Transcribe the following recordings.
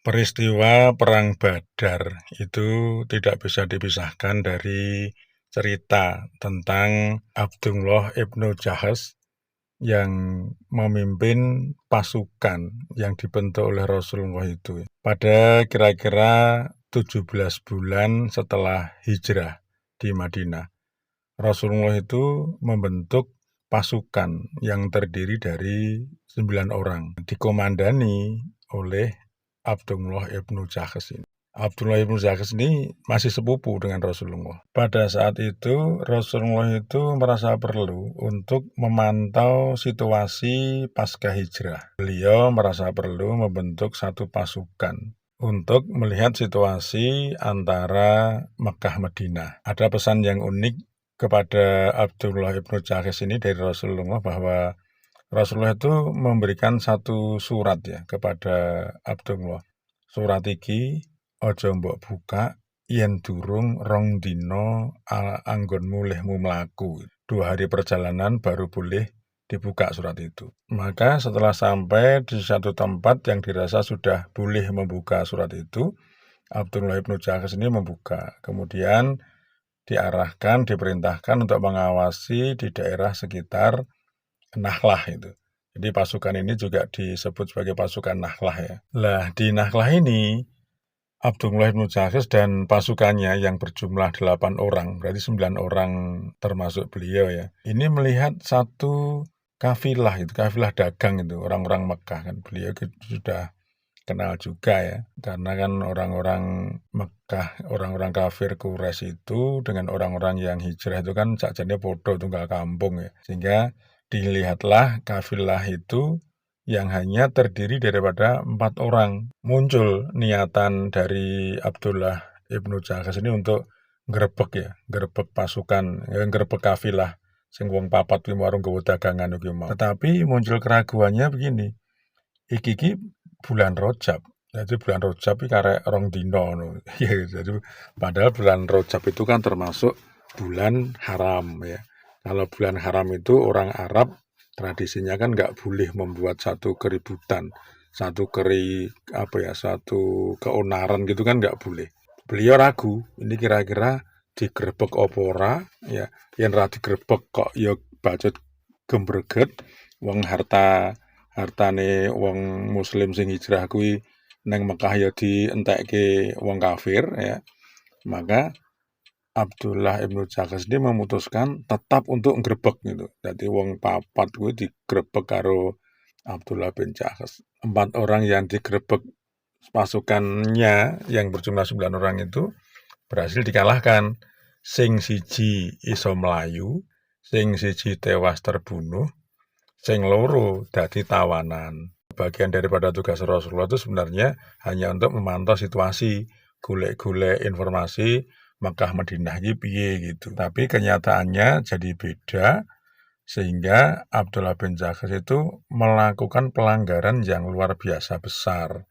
Peristiwa Perang Badar itu tidak bisa dipisahkan dari cerita tentang Abdullah ibnu Jahas yang memimpin pasukan yang dibentuk oleh Rasulullah itu. Pada kira-kira 17 bulan setelah hijrah di Madinah, Rasulullah itu membentuk pasukan yang terdiri dari 9 orang, dikomandani oleh Abdullah ibnu Jahas ini. Abdullah ibnu Jahas ini masih sepupu dengan Rasulullah. Pada saat itu, Rasulullah itu merasa perlu untuk memantau situasi pasca hijrah. Beliau merasa perlu membentuk satu pasukan untuk melihat situasi antara Mekah Madinah. Ada pesan yang unik kepada Abdullah ibnu Jahas ini dari Rasulullah bahwa Rasulullah itu memberikan satu surat ya kepada Abdullah. Surat iki aja mbok buka yen durung rong dino anggonmu lehmu mlaku. 2 hari perjalanan baru boleh dibuka surat itu. Maka setelah sampai di satu tempat yang dirasa sudah boleh membuka surat itu, Abdullah ibnu Jahas ini membuka. Kemudian diperintahkan untuk mengawasi di daerah sekitar Nahlah itu. Jadi pasukan ini juga disebut sebagai pasukan Nahlah ya. Lah di Nahlah ini Abdullah bin Jahas dan pasukannya yang berjumlah 8 orang, berarti 9 orang termasuk beliau ya. Ini melihat satu kafilah itu, kafilah dagang itu, orang-orang Mekah kan. Beliau sudah kenal juga ya, karena kan orang-orang Mekah, orang-orang kafir Quraisy itu dengan orang-orang yang hijrah itu kan sakjane podo tunggal kampung ya. Sehingga dilihatlah kafilah itu yang hanya terdiri daripada 4 orang. Muncul niatan dari Abdullah ibnu Jahas ini untuk nggerebek pasukan, nggerebek kafilah sing wong papat kuwi warung nggawa dagangan iki mau. Tetapi muncul keraguannya begini. Iki bulan Rajab. Jadi bulan Rajab iki karek rong dino ngono. Jadi padahal bulan Rajab itu kan termasuk bulan haram ya. Kalau bulan haram itu orang Arab tradisinya kan nggak boleh membuat satu keributan, satu keonaran gitu kan nggak boleh. Beliau ragu, ini kira-kira digerebek apa ora ya. Yen ra digerebek kok ya bacot gembreget wong hartane wong muslim sing hijrah kuwi neng Mekah ya dientekke wong kafir ya. Maka Abdullah ibnu Jahas ini memutuskan tetap untuk nggerebek gitu. Jadi wong papat kuwi digrebek karo Abdullah bin Jahas. 4 orang yang digrebek pasukannya yang berjumlah 9 orang itu berhasil dikalahkan. Sing siji iso melayu, sing siji tewas terbunuh, sing loro dadi tawanan. Bagian daripada tugas Rasulullah itu sebenarnya hanya untuk memantau situasi, golek-golek informasi Mekah Madinah iki piye gitu. Tapi kenyataannya jadi beda sehingga Abdullah bin Jahas itu melakukan pelanggaran yang luar biasa besar.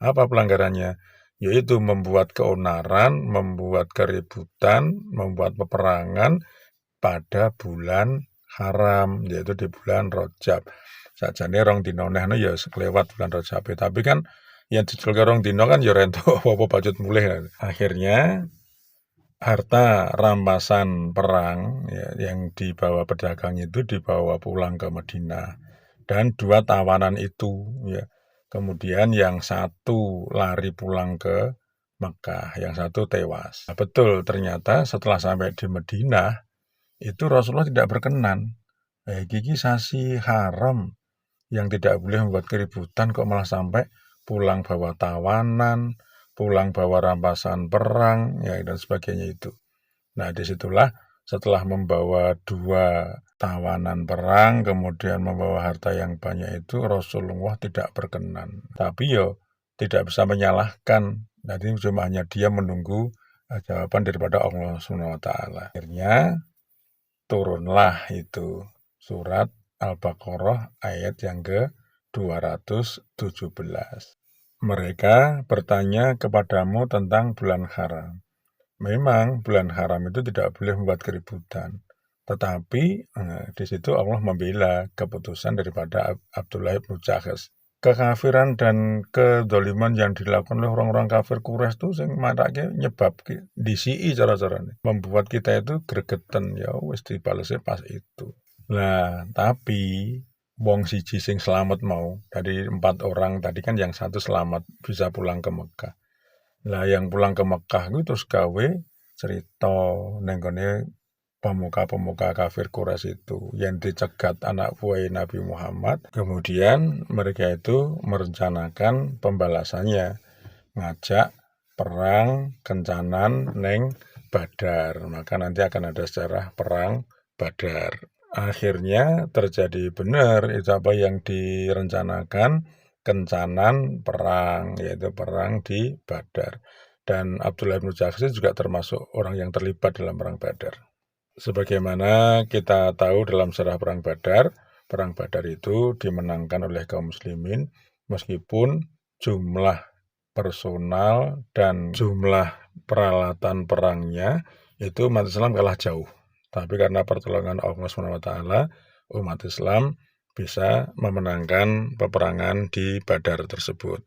Apa pelanggarannya? Yaitu membuat keonaran, membuat keributan, membuat peperangan pada bulan haram, yaitu di bulan Rajab. Sakjane rong dino nehno ya kelewat bulan Rajab. Tapi kan yang dicelke rong dino kan ya rento apa bacot mulih. Akhirnya harta rampasan perang ya, yang dibawa pedagang itu dibawa pulang ke Madinah dan 2 tawanan itu ya. Kemudian yang satu lari pulang ke Mekah, yang satu tewas. Nah, betul ternyata setelah sampai di Madinah itu Rasulullah tidak berkenan. Gigi sasi haram yang tidak boleh membuat keributan kok malah sampai pulang bawa tawanan, pulang bawa rampasan perang, ya dan sebagainya itu. Nah, disitulah setelah membawa 2 tawanan perang, kemudian membawa harta yang banyak itu Rasulullah tidak berkenan. Tapi yo tidak bisa menyalahkan. Nanti cuma hanya dia menunggu jawaban daripada Allah SWT. Akhirnya turunlah itu surat Al-Baqarah ayat yang ke-217. Mereka bertanya kepadamu tentang bulan haram. Memang bulan haram itu tidak boleh membuat keributan. Tetapi di situ Allah membela keputusan daripada Abdullah bin Jahas. kekafiran dan kedoliman yang dilakukan oleh orang-orang kafir Quraisy itu sing marake nyebabke disiki cara-carane membuat kita itu gregeten ya wis dibalese pas itu. Lah tapi wong siji sing selamat mau dari 4 orang tadi kan yang satu selamat bisa pulang ke Mekah. Lah yang pulang ke Mekah itu terus gawe cerita neng gone pemuka-pemuka kafir Quraisy itu yang dicegat anak buah Nabi Muhammad. Kemudian mereka itu merencanakan pembalasannya, ngajak perang kencanan neng Badar. Maka nanti akan ada sejarah perang Badar. Akhirnya terjadi benar itu apa yang direncanakan, kencanan perang, yaitu perang di Badar. Dan Abdullah bin Jahsy juga termasuk orang yang terlibat dalam perang Badar. Sebagaimana kita tahu dalam sejarah perang Badar itu dimenangkan oleh kaum muslimin meskipun jumlah personal dan jumlah peralatan perangnya itu umat Islam kalah jauh. Tapi karena pertolongan Allah SWT, umat Islam bisa memenangkan peperangan di Badar tersebut.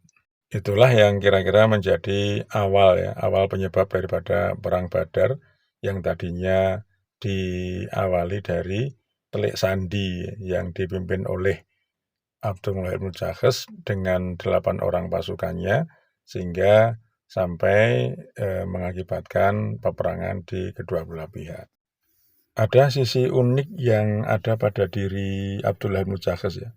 Itulah yang kira-kira menjadi awal penyebab daripada perang Badar yang tadinya diawali dari telik sandi yang dipimpin oleh Abdullah bin Jahsy dengan 8 orang pasukannya sehingga sampai mengakibatkan peperangan di kedua belah pihak. Ada sisi unik yang ada pada diri Abdullah bin Jahsy ya,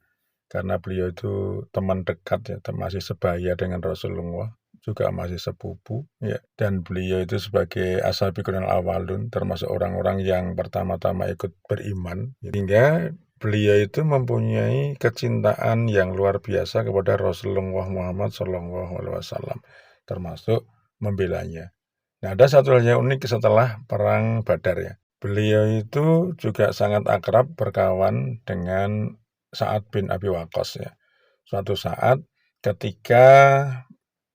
karena beliau itu teman dekat ya, masih sebaya dengan Rasulullah, juga masih sepupu ya, dan beliau itu sebagai as-sabiqun al-awwalun termasuk orang-orang yang pertama-tama ikut beriman, sehingga beliau itu mempunyai kecintaan yang luar biasa kepada Rasulullah Muhammad SAW, termasuk membelanya. Nah, ada satu hal yang unik setelah perang Badar ya. Beliau itu juga sangat akrab berkawan dengan Sa'ad bin Abi Waqqas ya. Suatu saat ketika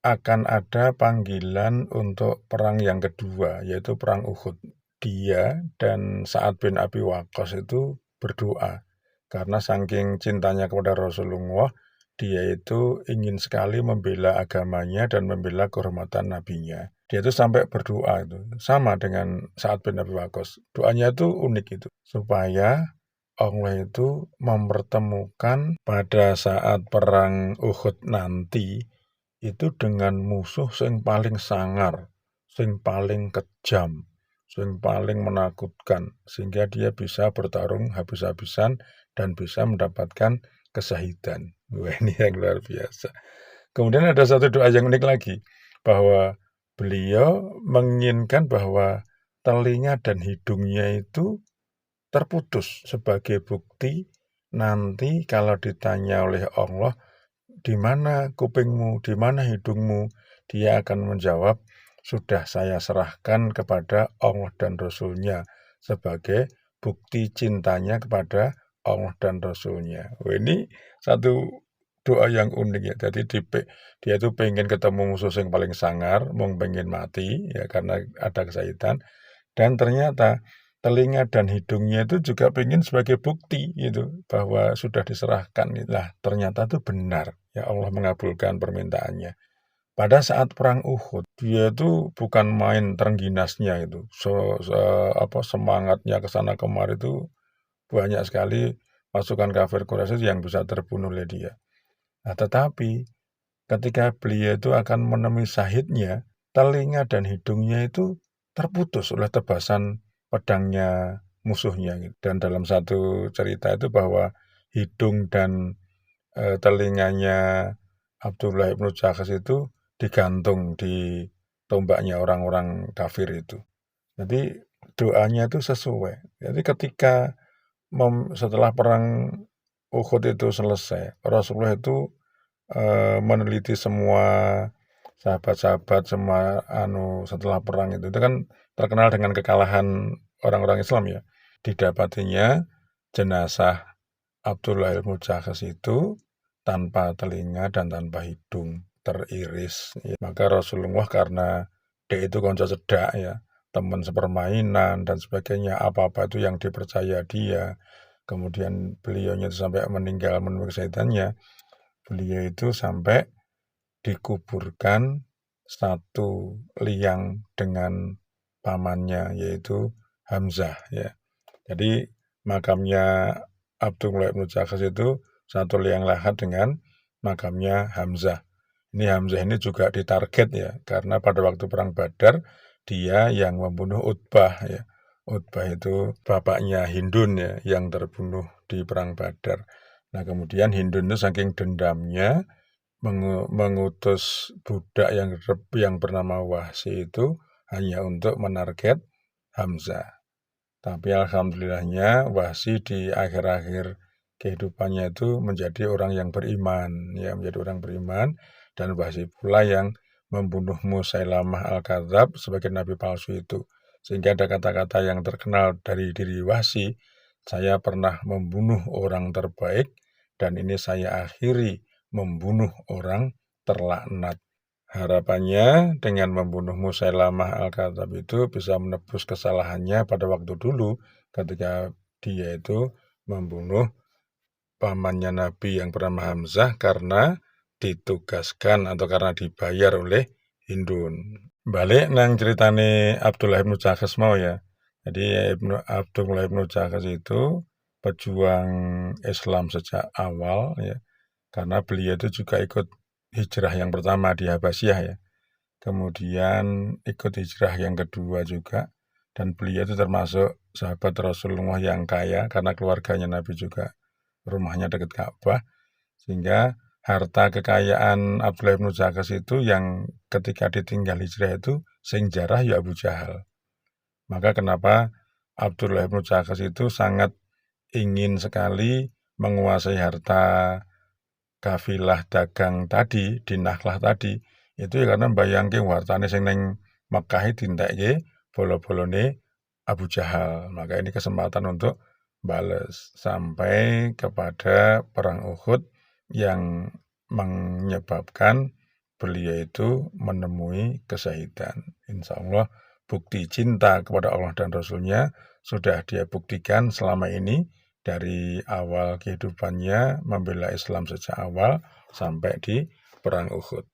akan ada panggilan untuk perang yang kedua, yaitu perang Uhud. Dia dan Sa'ad bin Abi Waqqas itu berdoa karena saking cintanya kepada Rasulullah, dia itu ingin sekali membela agamanya dan membela kehormatan nabinya. Dia itu sampai berdoa itu sama dengan Sa'ad bin Abi Waqqas. Doanya itu unik itu, supaya Allah itu mempertemukan pada saat perang Uhud nanti itu dengan musuh sing paling sangar, sing paling kejam, sing paling menakutkan, sehingga dia bisa bertarung habis-habisan dan bisa mendapatkan kesahidan. Wah, ini yang luar biasa. Kemudian ada satu doa yang unik lagi, bahwa beliau menginginkan bahwa telinga dan hidungnya itu terputus sebagai bukti nanti kalau ditanya oleh Allah, di mana kupingmu, di mana hidungmu, dia akan menjawab, sudah saya serahkan kepada Allah dan Rasul-Nya sebagai bukti cintanya kepada Allah dan Rasul-Nya. Ini satu doa yang unik ya. Jadi dia itu pengen ketemu musuh yang paling sangar, mau pengen mati ya karena ada kesahitan, dan ternyata telinga dan hidungnya itu juga pengen sebagai bukti gitu bahwa sudah diserahkan. Lah ternyata itu benar ya, Allah mengabulkan permintaannya. Pada saat perang Uhud dia itu bukan main terengginasnya itu, semangatnya kesana kemari itu banyak sekali pasukan kafir Quraisy yang bisa terbunuh oleh dia. Nah, tetapi ketika beliau itu akan menemui syahidnya, telinga dan hidungnya itu terputus oleh tebasan pedangnya musuhnya. Dan dalam satu cerita itu bahwa hidung dan telinganya Abdullah bin Jahsy itu digantung di tombaknya orang-orang kafir itu. Jadi doanya itu sesuai. Jadi ketika setelah perang Uhud itu selesai, Rasulullah itu meneliti semua sahabat-sahabat semua setelah perang itu kan terkenal dengan kekalahan orang-orang Islam ya. Didapatinya jenazah Abdullah bin Jahsy itu tanpa telinga dan tanpa hidung, teriris. Ya. Maka Rasulullah karena dia itu konco cedak ya, teman sepermainan dan sebagainya, apa-apa itu yang dipercaya dia. Kemudian beliaunya itu sampai meninggal menemui kesahidannya. beliau itu sampai dikuburkan satu liang dengan pamannya, yaitu Hamzah, ya. Jadi makamnya Abdullah bin Jakhas itu satu liang lahat dengan makamnya Hamzah. Ini Hamzah ini juga ditarget, ya, karena pada waktu perang Badar dia yang membunuh Utbah, ya. Utbah itu bapaknya Hindun, ya, yang terbunuh di perang Badar. Nah, kemudian Hindun itu saking dendamnya mengutus budak yang bernama Wahsy itu hanya untuk menarget Hamzah. Tapi alhamdulillahnya Wahsy di akhir-akhir kehidupannya itu menjadi orang yang beriman, ya, menjadi orang beriman, dan Wahsy pula yang membunuh Musailamah Al-Kadzab sebagai nabi palsu itu. Sehingga ada kata-kata yang terkenal dari diri Wahsy, saya pernah membunuh orang terbaik dan ini saya akhiri membunuh orang terlaknat. Harapannya dengan membunuh Musailamah Al-Kadzab itu bisa menebus kesalahannya pada waktu dulu ketika dia itu membunuh pamannya Nabi yang bernama Hamzah karena ditugaskan atau karena dibayar oleh Hindun. Balik nang ceritane Abdullah bin Jakhas mau, ya. Jadi Abdullah bin Jakhas itu pejuang Islam sejak awal, ya. Karena beliau itu juga ikut hijrah yang pertama di Habasyah, ya. Kemudian ikut hijrah yang kedua juga. Dan beliau itu termasuk sahabat Rasulullah yang kaya karena keluarganya Nabi juga rumahnya dekat Ka'bah. Sehingga harta kekayaan Abdullah bin Jakhas itu yang ketika ditinggal hijrah itu sing jarah ya Abu Jahal. Maka kenapa Abdullah bin Jakhas itu sangat ingin sekali menguasai harta kafilah dagang tadi, di Nakhlah tadi, itu ya karena bayangke wartane sing ning Mekah dintekke bolo-bolone Abu Jahal. Maka ini kesempatan untuk bales sampai kepada perang Uhud yang menyebabkan beliau itu menemui kesyahidan. Insya Allah bukti cinta kepada Allah dan Rasulnya sudah dia buktikan selama ini dari awal kehidupannya membela Islam sejak awal sampai di perang Uhud.